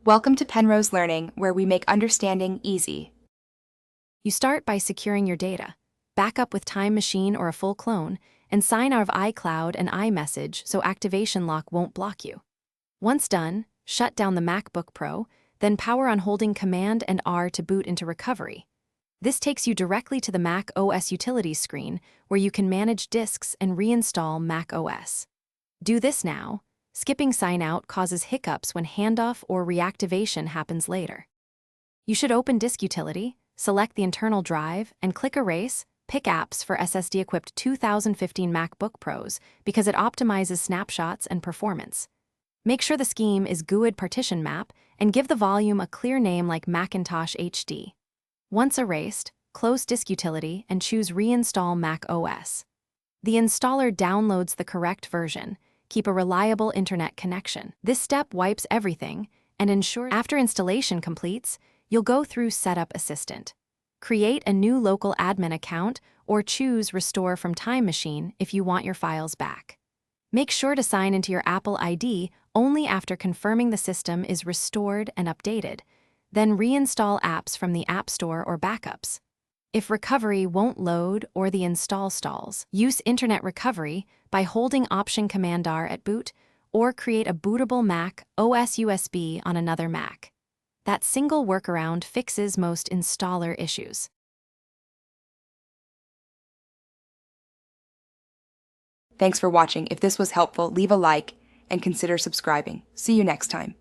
Welcome to Penrose Learning, where we make understanding easy. You start by securing your data. Back up with Time Machine or a full clone, and sign out of iCloud and iMessage so activation lock won't block you. Once done, shut down the MacBook Pro, then power on holding Command and R to boot into recovery. This takes you directly to the Mac OS Utilities screen, where you can manage disks and reinstall Mac OS. Do this now. Skipping sign out causes hiccups when handoff or reactivation happens later. You should open Disk Utility, select the internal drive, and click Erase. Pick apps for SSD-equipped 2015 MacBook Pros because it optimizes snapshots and performance. Make sure the scheme is GUID partition map and give the volume a clear name like Macintosh HD. Once erased, close Disk Utility and choose Reinstall Mac OS. The installer downloads the correct version. Keep a reliable internet connection. This step wipes everything and ensures after installation completes, you'll go through Setup Assistant. Create a new local admin account or choose Restore from Time Machine if you want your files back. Make sure to sign into your Apple ID only after confirming the system is restored and updated. Then reinstall apps from the App Store or backups. If recovery won't load or the install stalls, use Internet Recovery by holding Option Command R at boot or create a bootable Mac OS USB on another Mac. That single workaround fixes most installer issues. Thanks for watching. If this was helpful, leave a like and consider subscribing. See you next time.